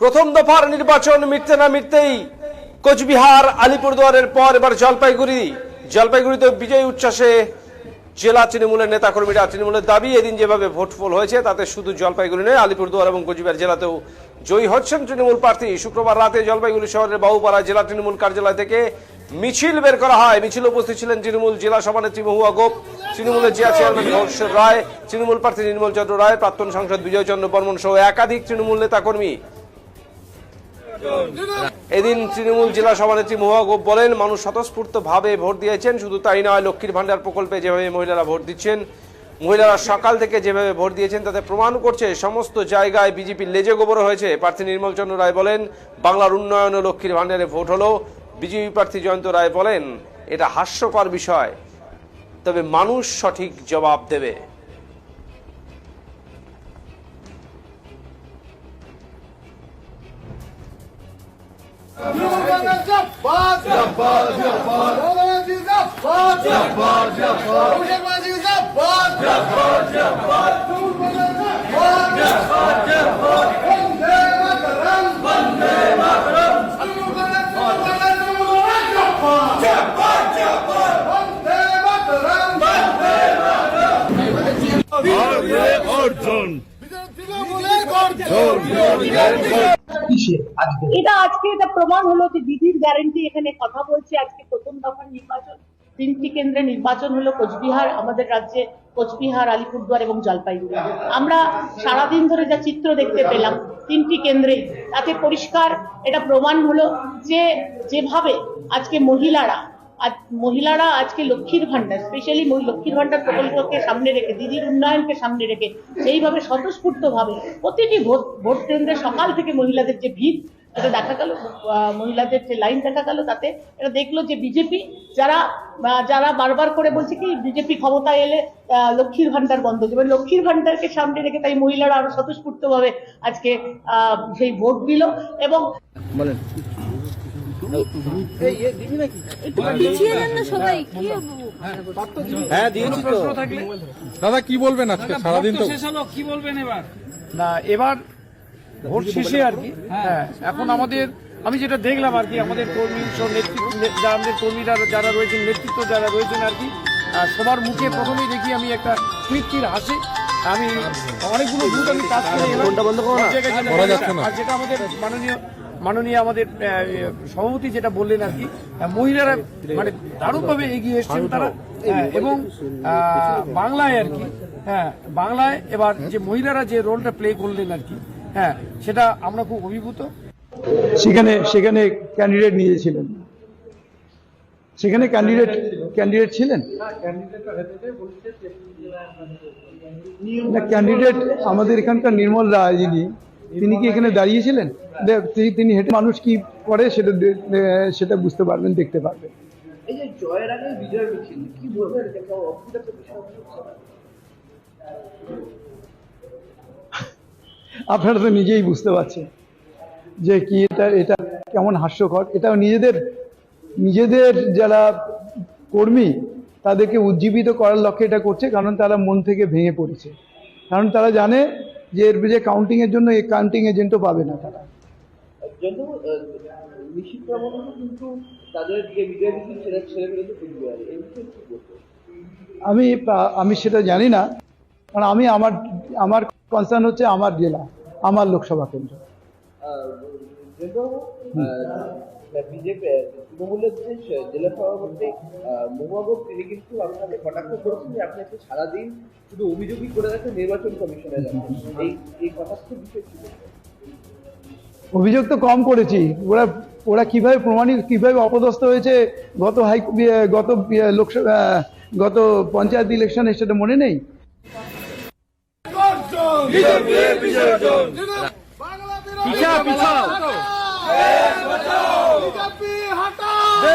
প্রথম দফার নির্বাচন মিটতে না মিটতেই কোচবিহার আলিপুরদুয়ারের পর এবার জলপাইগুড়িতে বিজয়ী উচ্ছ্বাসে জেলা তৃণমূলের নেতাকর্মীরা। তৃণমূলের দাবি এদিন যেভাবে ভোট ফল হয়েছে তাতে শুধু জলপাইগুড়ি নয়, আলিপুরদুয়ার এবং কোচবিহার জেলাতেও জয়ী হচ্ছেন তৃণমূল প্রার্থী। শুক্রবার রাতে জলপাইগুড়ি শহরের বাবুপাড়া জেলা তৃণমূল কার্যালয় থেকে মিছিল বের করা হয়। মিছিলে উপস্থিত ছিলেন তৃণমূল জেলা সভানেত্রী মহুয়া গোপ, তৃণমূলের জেলা চেয়ারম্যান ঘোষের রায়, তৃণমূল প্রার্থী নির্মল চন্দ্র রায়, প্রাক্তন সাংসদ বিজয় চন্দ্র বর্মন সহ একাধিক তৃণমূল নেতাকর্মী। এদিন তৃণমূল জেলা সভানেত্রী মহুয়া গোপ বলেন, মানুষ স্বতঃস্ফূর্তভাবে ভোট দিয়েছেন। শুধু তাই নয়, লক্ষ্মীর ভান্ডার প্রকল্পে যেভাবে মহিলারা ভোট দিচ্ছেন, মহিলারা সকাল থেকে যেভাবে ভোট দিয়েছেন তাতে প্রমাণ করছে সমস্ত জায়গায় বিজেপির লেজে গোবর হয়েছে। প্রার্থী নির্মল চন্দ্র রায় বলেন, বাংলার উন্নয়ন ও লক্ষ্মীর ভান্ডারে ভোট হলো। বিজেপি প্রার্থী জয়ন্ত রায় বলেন, এটা হাস্যকর বিষয়, তবে মানুষ সঠিক জবাব দেবে। এটা আজকে এটা প্রমাণ হলো যে দিদির গ্যারান্টি এখানে কথা বলছে। আজকে প্রথম দফার নির্বাচন, 3টি কেন্দ্রে নির্বাচন হলো কোচবিহার, আমাদের রাজ্যে কোচবিহার, আলিপুরদুয়ার এবং জলপাইগুড়ি। আমরা সারাদিন ধরে যা চিত্র দেখতে পেলাম 3টি কেন্দ্রেই, তাতে পরিষ্কার এটা প্রমাণ হলো যে যেভাবে আজকে মহিলারা আজকে লক্ষ্মীর ভান্ডার, স্পেশালি লক্ষ্মীর ভান্ডার প্রকল্পকে সামনে রেখে, দিদির উন্নয়নকে সামনে রেখে সেইভাবে স্বতঃস্ফূর্তভাবে প্রতিটি ভোট কেন্দ্রে সকাল থেকে মহিলাদের যে ভিড় এটা দেখা গেল, মহিলাদের যে লাইন দেখা গেল, তাতে এটা দেখলো যে বিজেপি যারা বারবার করে বলছে কি বিজেপি ক্ষমতায় এলে লক্ষ্মীর ভান্ডার বন্ধ করবে, লক্ষ্মীর ভান্ডারকে সামনে রেখে তাই মহিলারা আরো স্বতঃস্ফূর্তভাবে আজকে সেই ভোট দিল। এবং দাদা কি বলবেন আজকে সারাদিন তো শেষ হলো, কি বলবেন এবার? না, এবার ভোট শেষে আর কি, হ্যাঁ এখন আমি যেটা দেখলাম আর কি, আমাদের কর্মী নেতৃত্ব, আমাদের কর্মীরা যারা রয়েছেন, নেতৃত্ব যারা রয়েছেন আর কি, সবার মুখে প্রথমেই দেখি আমি একটা তৃপ্তির হাসি। আমি অনেকগুলো বুথ আমি কাজ করে আর যেটা আমাদের মাননীয় আমাদের সভাপতি যেটা বললেন আর কি, মহিলারা মানে দারুণভাবে এগিয়ে এসছেন তারা। এবং বাংলায় আর কি, বাংলায় এবার যে মহিলারা যে রোলটা প্লে করলেন আর কি, সেটা আমরা খুব অভিভূত। সেখানে ক্যান্ডিডেট নিয়েছিলেন, সেখানে ক্যান্ডিডেট ছিলেন না? ক্যান্ডিডেট আমাদের এখানকার নির্মল রায় যিনি, তিনি কি এখানে দাঁড়িয়েছিলেন? তিনি হেঁটে মানুষ কি করে সেটা বুঝতে পারবেন, দেখতে পারবেন। এই যে জয়ের আগে বিজয় মিছিল, কি বলবেন? আপনারা তো নিজেই বুঝতে পারছেন যে কি এটা কেমন হাস্যকর। এটা নিজেদের যারা কর্মী তাদেরকে উজ্জীবিত করার লক্ষ্যে এটা করছে, কারণ তারা মন থেকে ভেঙে পড়েছে, কারণ তারা জানে যে এর যে কাউন্টিং এর জন্য এই কাউন্টিং এজেন্টও পাবে না তারা। কিন্তু তাদের যে বিজয় মিছিল সেটা ছেড়ে ফেলেছে কোচবিহারে, এই বিষয়ে কি বলবো? আমি সেটা জানি না, কারণ আমার কনসার্ন হচ্ছে আমার জেলা, আমার লোকসভা কেন্দ্র। বিজেপি তৃণমূলের যে জেলা সভাপতি মহুয়া গোপ, তিনি কিন্তু আপনাকে কটাক্ষ করেছেন যে আপনি আজকে সারাদিন শুধু অভিযোগই করে রাখেন নির্বাচন কমিশনের এই কটাক্ষ বিষয় কি? অভিযোগ তো কম করেছি, ওরা কিভাবে অপদস্থ হয়েছে গত পঞ্চায়েত ইলেকশনে, সেটা মনে নেই। পিছাও